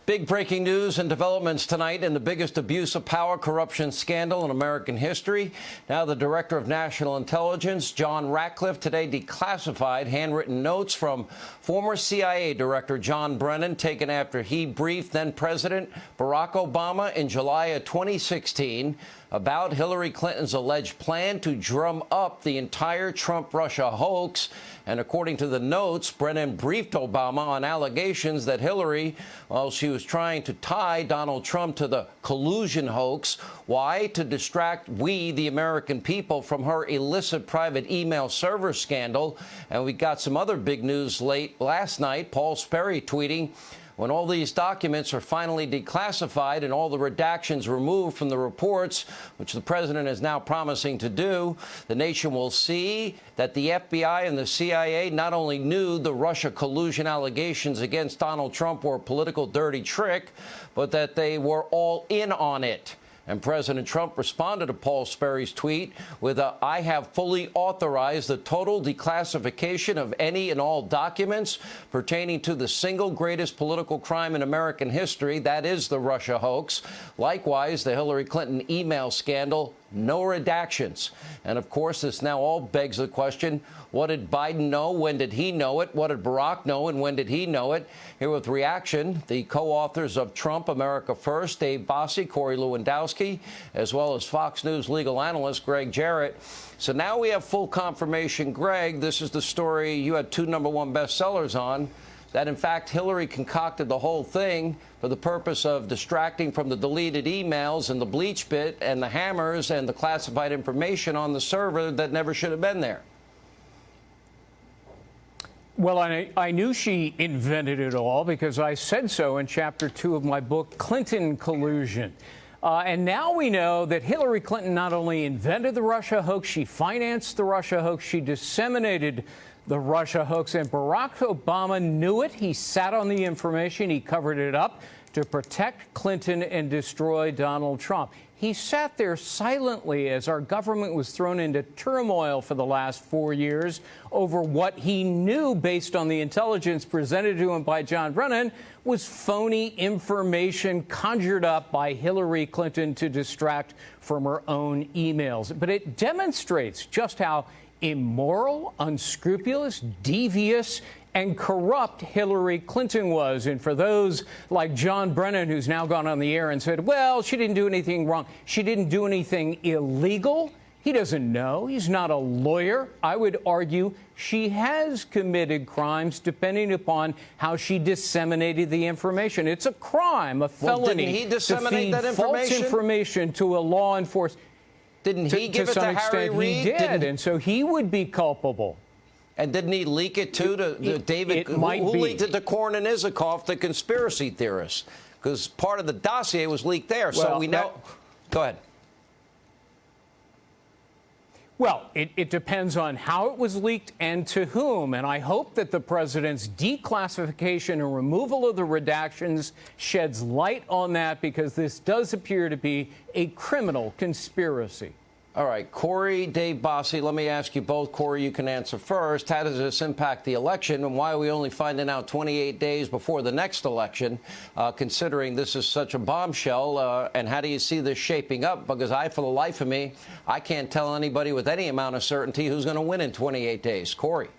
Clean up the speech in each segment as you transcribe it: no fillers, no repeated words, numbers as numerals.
Big breaking news and developments tonight in the biggest abuse of power corruption scandal in American history. Now the Director of National Intelligence, John Ratcliffe, today declassified handwritten notes from former CIA Director John Brennan taken after he briefed then-President Barack Obama in July of 2016 about Hillary Clinton's alleged plan to drum up the entire Trump-Russia hoax. And according to the notes, Brennan briefed Obama on allegations that Hillary, well, she was trying to tie Donald Trump to the collusion hoax. Why? To distract we, the American people, from her illicit private email server scandal. And we got some other big news late last night. Paul Sperry tweeting, when all these documents are finally declassified and all the redactions removed from the reports, which the president is now promising to do, the nation will see that the FBI and the CIA not only knew the Russia collusion allegations against Donald Trump were a political dirty trick, but that they were all in on it. And President Trump responded to Paul Sperry's tweet with a, I have fully authorized the total declassification of any and all documents pertaining to the single greatest political crime in American history, that is the Russia hoax. Likewise, the Hillary Clinton email scandal, no redactions. And of course, this now all begs the question, what did Biden know? When did he know it? What did Barack know? And when did he know it? Here with reaction, the co-authors of Trump, America First, Dave Bossie, Corey Lewandowski, as well as Fox News legal analyst Greg Jarrett. So now we have full confirmation. Greg, this is the story you had 2 #1 bestsellers on, that in fact Hillary concocted the whole thing for the purpose of distracting from the deleted emails and the bleach bit and the hammers and the classified information on the server that never should have been there. Well, I knew she invented it all because I said so in Chapter 2 of my book, Clinton Collusion. And now we know that Hillary Clinton not only invented the Russia hoax, she financed the Russia hoax, she disseminated the Russia hoax, and Barack Obama knew it. He sat on the information. He covered it up to protect Clinton and destroy Donald Trump. He sat there silently as our government was thrown into turmoil for the last 4 years over what he knew, based on the intelligence presented to him by John Brennan, was phony information conjured up by Hillary Clinton to distract from her own emails. But it demonstrates just how immoral, unscrupulous, devious, and corrupt Hillary Clinton was. And for those like John Brennan, who's now gone on the air and said, well, she didn't do anything wrong, she didn't do anything illegal, he doesn't know. He's not a lawyer. I would argue she has committed crimes depending upon how she disseminated the information. It's a crime, a felony, didn't he disseminate to feed that false information to a law enforcement. Didn't he give it to Harry Reid? He did, and so he would be culpable. And didn't he leak it to David? Who leaked it to Cornyn Isikoff, the conspiracy theorist? Because part of the dossier was leaked there. Well, so we know. Go ahead. Well, it depends on how it was leaked and to whom. And I hope that the president's declassification and removal of the redactions sheds light on that, because this does appear to be a criminal conspiracy. All right, Corey, Dave Bossie, let me ask you both. Corey, you can answer first. How does this impact the election, and why are we only finding out 28 days before the next election, considering this is such a bombshell? And how do you see this shaping up? Because for the life of me, I can't tell anybody with any amount of certainty who's going to win in 28 days. Corey.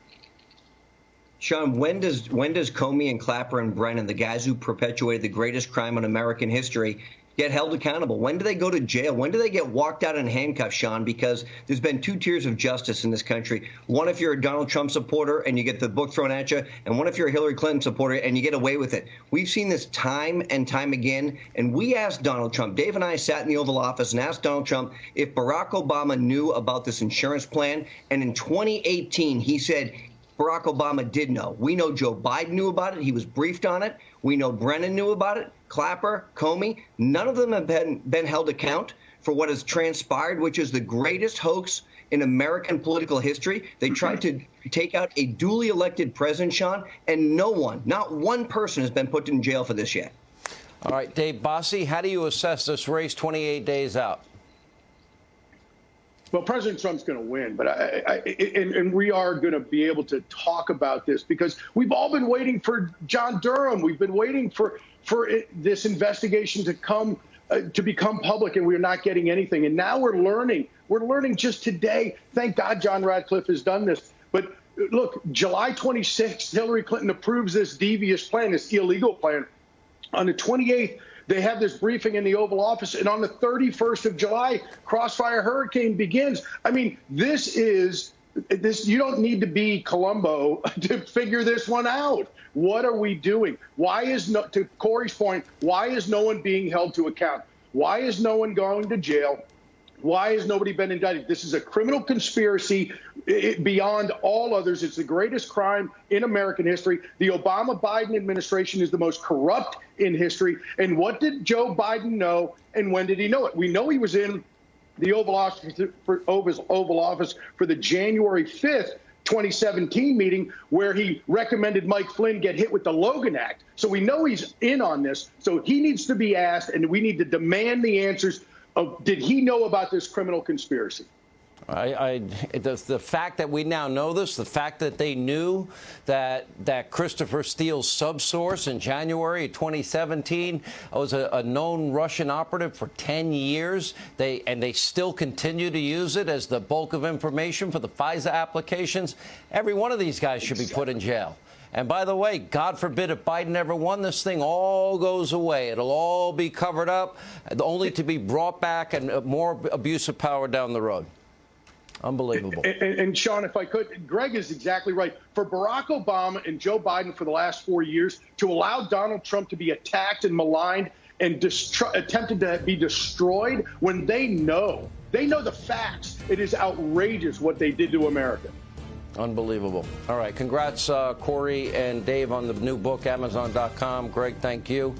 Sean, when does Comey and Clapper and Brennan, the guys who perpetuated the greatest crime in American history, get held accountable? When do they go to jail? When do they get walked out in handcuffs, Sean? Because there's been 2 tiers of justice in this country. One if you're a Donald Trump supporter and you get the book thrown at you, and one if you're a Hillary Clinton supporter and you get away with it. We've seen this time and time again, and we asked Donald Trump. Dave and I sat in the Oval Office and asked Donald Trump if Barack Obama knew about this insurance plan, and in 2018 he said Barack Obama did know. We know Joe Biden knew about it. He was briefed on it. We know Brennan knew about it. Clapper, Comey, none of them have been held account for what has transpired, which is the greatest hoax in American political history. They tried to take out a duly elected president, Sean, and no one, not one person, has been put in jail for this yet. All right, Dave Bossie, how do you assess this race 28 days out? Well, President Trump's going to win, but and we are going to be able to talk about this because we've all been waiting for John Durham. We've been waiting for this investigation to come to become public, and we're not getting anything. And now we're learning. We're learning just today. Thank God John Ratcliffe has done this. But look, July 26th, Hillary Clinton approves this devious plan, this illegal plan. On the 28th, they have this briefing in the Oval Office, and on the 31st of July, Crossfire Hurricane begins. I mean, this. You don't need to be Columbo to figure this one out. What are we doing? Why is to Corey's point, why is no one being held to account? Why is no one going to jail? Why has nobody been indicted? This is a criminal conspiracy beyond all others. It's the greatest crime in American history. The Obama-Biden administration is the most corrupt in history. And what did Joe Biden know, and when did he know it? We know he was in the Oval Office for the January 5th, 2017 meeting where he recommended Mike Flynn get hit with the Logan Act. So we know he's in on this. So he needs to be asked, and we need to demand the answers. Did he know about this criminal conspiracy? The fact that we now know this, the fact that they knew that Christopher Steele's subsource in January 2017 was a known Russian operative for 10 years, they still continue to use it as the bulk of information for the FISA applications. Every one of these guys should be put in jail. And by the way, God forbid if Biden ever won, this thing all goes away. It'll all be covered up, only to be brought back and more abuse of power down the road. Unbelievable. And Sean, if I could, Greg is exactly right. For Barack Obama and Joe Biden for the last 4 years to allow Donald Trump to be attacked and maligned and attempted to be destroyed when they know the facts, it is outrageous what they did to America. Unbelievable. All right. Congrats, Corey and Dave, on the new book, Amazon.com. Greg, thank you.